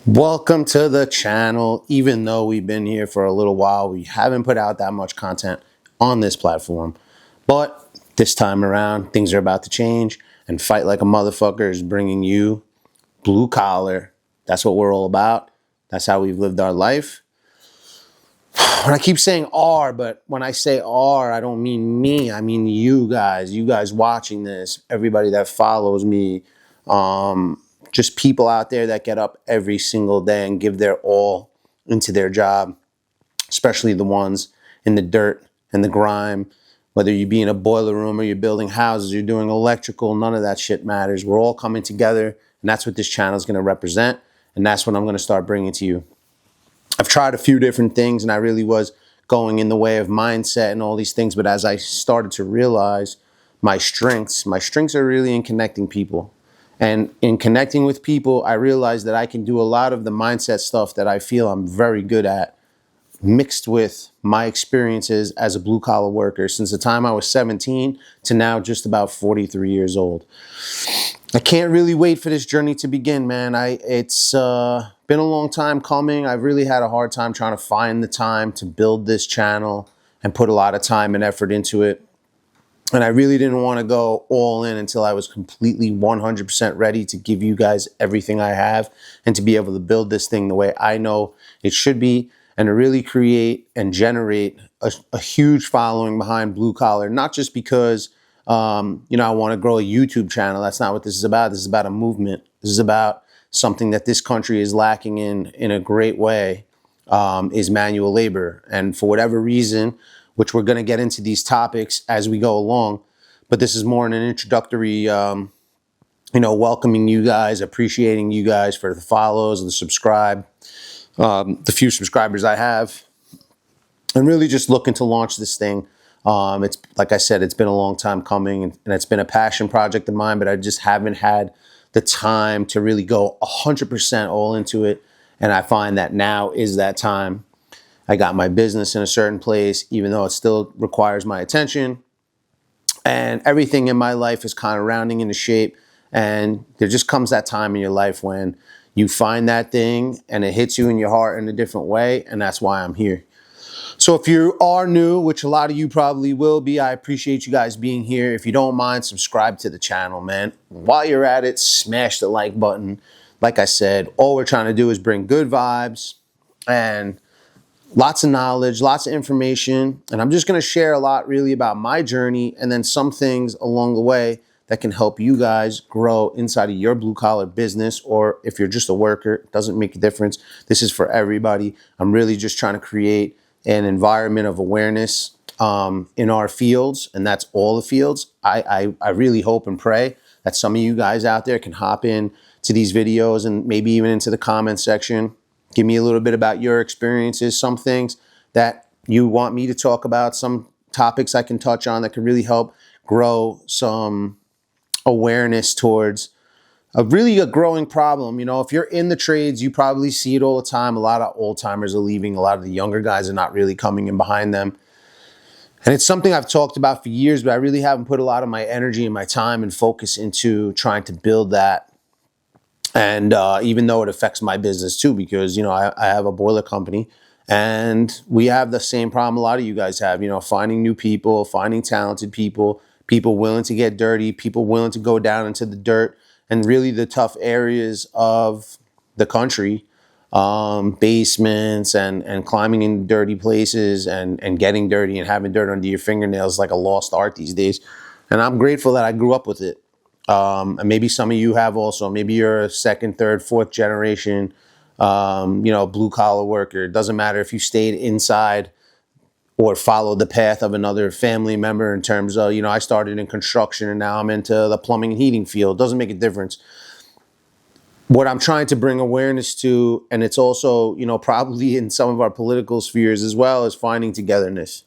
Welcome to the channel. Even though we've been here for a little while, we haven't put out that much content on this platform. But this time around, things are about to change, and Fight Like a Motherfucker is bringing you blue collar. That's what we're all about. That's how we've lived our life. When I keep saying R, but when I say R, I don't mean me. I mean you guys watching this, everybody that follows me, just people out there that get up every single day and give their all into their job, especially the ones in the dirt and the grime. Whether you be in a boiler room or you're building houses, you're doing electrical, none of that shit matters. We're all coming together, and that's what this channel is going to represent, and that's what I'm going to start bringing to you. I've tried a few different things, and I really was going in the way of mindset and all these things, but as I started to realize my strengths are really in connecting people. And in connecting with people, I realized that I can do a lot of the mindset stuff that I feel I'm very good at, mixed with my experiences as a blue collar worker since the time I was 17 to now just about 43 years old. I can't really wait for this journey to begin, man. It's been a long time coming. I've really had a hard time trying to find the time to build this channel and put a lot of time and effort into it. And I really didn't want to go all in until I was completely 100% ready to give you guys everything I have and to be able to build this thing the way I know it should be and to really create and generate a huge following behind blue collar, not just because I want to grow a YouTube channel. That's not what this is about. This is about a movement. This is about something that this country is lacking in a great way, is manual labor. And for whatever reason, which we're going to get into these topics as we go along, but this is more in an introductory, welcoming you guys, appreciating you guys for the follows, the subscribe, the few subscribers I have, and really just looking to launch this thing. It's like I said, it's been a long time coming, and it's been a passion project of mine, but I just haven't had the time to really go 100% all into it. And I find that now is that time. I got my business in a certain place, even though it still requires my attention. And everything in my life is kind of rounding into shape. And there just comes that time in your life when you find that thing and it hits you in your heart in a different way. And that's why I'm here. So if you are new, which a lot of you probably will be, I appreciate you guys being here. If you don't mind, subscribe to the channel, man. While you're at it, smash the like button. Like I said, all we're trying to do is bring good vibes and lots of knowledge, lots of information. And I'm just going to share a lot really about my journey and then some things along the way that can help you guys grow inside of your blue collar business. Or if you're just a worker, it doesn't make a difference. This is for everybody. I'm really just trying to create an environment of awareness in our fields, and that's all the fields. I really hope and pray that some of you guys out there can hop in to these videos and maybe even into the comment section. Give me a little bit about your experiences, some things that you want me to talk about, some topics I can touch on that can really help grow some awareness towards a growing problem. If you're in the trades, you probably see it all the time. A lot of old timers are leaving. A lot of the younger guys are not really coming in behind them. And it's something I've talked about for years, but I really haven't put a lot of my energy and my time and focus into trying to build that. And even though it affects my business too, because, I have a boiler company and we have the same problem a lot of you guys have, finding new people, finding talented people, people willing to get dirty, people willing to go down into the dirt and really the tough areas of the country, basements and climbing in dirty places and getting dirty and having dirt under your fingernails like a lost art these days. And I'm grateful that I grew up with it. And maybe some of you have also. Maybe you're a second, third, fourth generation, blue collar worker. It doesn't matter if you stayed inside or followed the path of another family member in terms of, I started in construction and now I'm into the plumbing and heating field. Doesn't make a difference. What I'm trying to bring awareness to, and it's also, probably in some of our political spheres as well, is finding togetherness.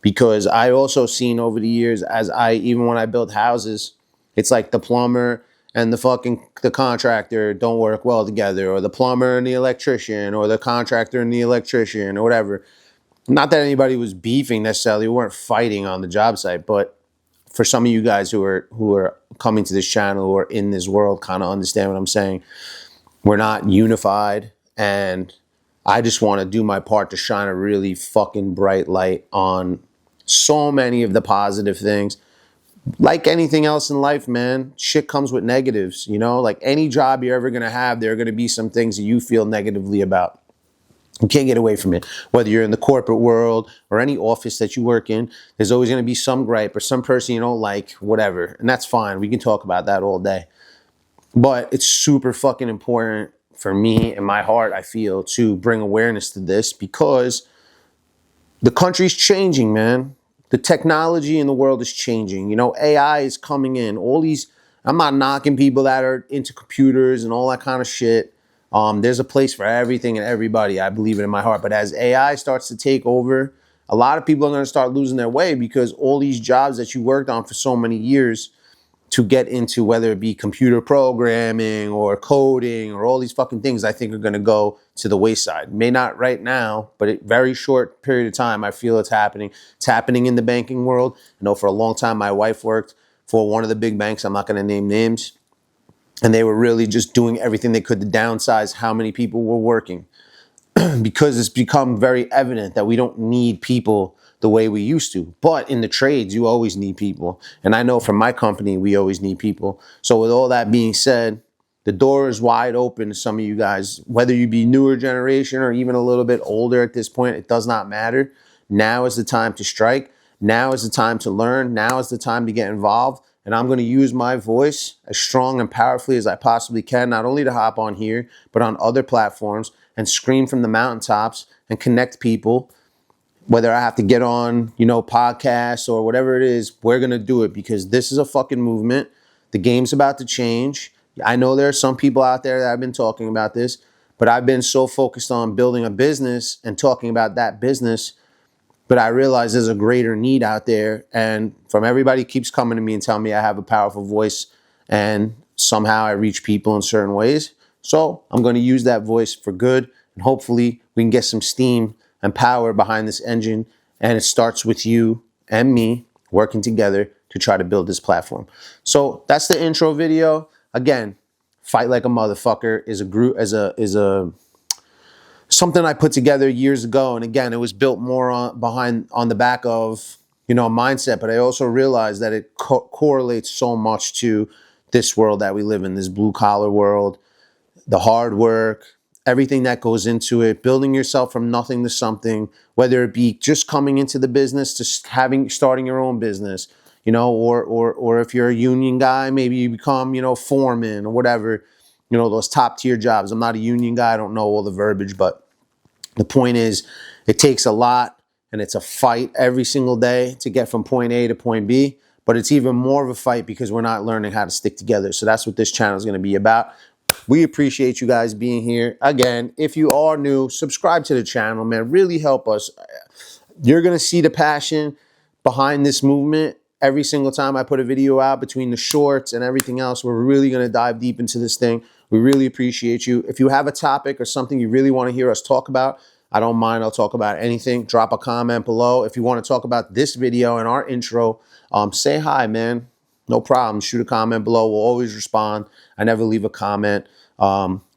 Because I also seen over the years, even when I built houses, it's like the plumber and the contractor don't work well together, or the plumber and the electrician, or the contractor and the electrician, or whatever. Not that anybody was beefing necessarily, we weren't fighting on the job site, but for some of you guys who are coming to this channel or in this world kind of understand what I'm saying. We're not unified, and I just want to do my part to shine a really fucking bright light on so many of the positive things. Like anything else in life, man, shit comes with negatives, you know? Like any job you're ever going to have, there are going to be some things that you feel negatively about. You can't get away from it. Whether you're in the corporate world or any office that you work in, there's always going to be some gripe or some person you don't like, whatever. And that's fine. We can talk about that all day. But it's super fucking important for me and my heart, I feel, to bring awareness to this because the country's changing, man. The technology in the world is changing. You know, AI is coming in. All these, I'm not knocking people that are into computers and all that kind of shit. There's a place for everything and everybody. I believe it in my heart. But as AI starts to take over, a lot of people are going to start losing their way because all these jobs that you worked on for so many years to get into, whether it be computer programming or coding or all these fucking things, I think are going to go to the wayside. May not right now, but a very short period of time, I feel it's happening. It's happening in the banking world. I know for a long time, my wife worked for one of the big banks. I'm not going to name names. And they were really just doing everything they could to downsize how many people were working because it's become very evident that we don't need people the way we used to. But in the trades, you always need people. And I know from my company, we always need people. So with all that being said, the door is wide open to some of you guys, whether you be newer generation or even a little bit older at this point, it does not matter. Now is the time to strike. Now is the time to learn. Now is the time to get involved. And I'm going to use my voice as strong and powerfully as I possibly can, not only to hop on here, but on other platforms and scream from the mountaintops and connect people. Whether I have to get on, you know, podcasts or whatever it is, we're going to do it because this is a fucking movement. The game's about to change. I know there are some people out there that have been talking about this, but I've been so focused on building a business and talking about that business. But I realize there's a greater need out there. And from everybody keeps coming to me and telling me I have a powerful voice and somehow I reach people in certain ways. So I'm going to use that voice for good. And hopefully we can get some steam and power behind this engine. And it starts with you and me working together to try to build this platform. So that's the intro video. Again, Fight Like a Motherfucker is a group, is a something I put together years ago. And again, it was built more on the back of, you know, a mindset. But I also realized that it correlates so much to this world that we live in, this blue collar world, the hard work, everything that goes into it, building yourself from nothing to something, whether it be just coming into the business to starting your own business, you know, or if you're a union guy, maybe you become, you know, foreman or whatever, you know, those top tier jobs. I'm not a union guy. I don't know all the verbiage, but the point is it takes a lot and it's a fight every single day to get from point A to point B, but it's even more of a fight because we're not learning how to stick together. So that's what this channel is going to be about. We appreciate you guys being here. Again, if you are new, subscribe to the channel, man. Really help us. You're going to see the passion behind this movement every single time I put a video out. Between the shorts and everything else, we're really going to dive deep into this thing. We really appreciate you. If you have a topic or something you really want to hear us talk about, I don't mind. I'll talk about anything. Drop a comment below. If you want to talk about this video and our intro, say hi, man. No problem. Shoot a comment below. We'll always respond. I never leave a comment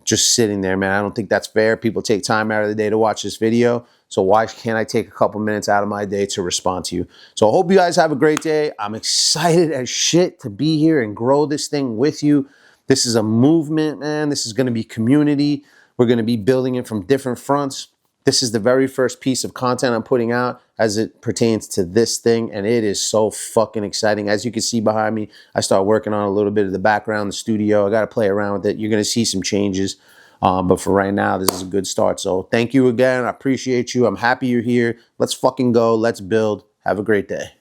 just sitting there, man. I don't think that's fair. People take time out of the day to watch this video. So why can't I take a couple minutes out of my day to respond to you? So I hope you guys have a great day. I'm excited as shit to be here and grow this thing with you. This is a movement, man. This is going to be community. We're going to be building it from different fronts. This is the very first piece of content I'm putting out as it pertains to this thing, and it is so fucking exciting. As you can see behind me, I start working on a little bit of the background, the studio. I got to play around with it. You're going to see some changes, but for right now, this is a good start. So thank you again. I appreciate you. I'm happy you're here. Let's fucking go. Let's build. Have a great day.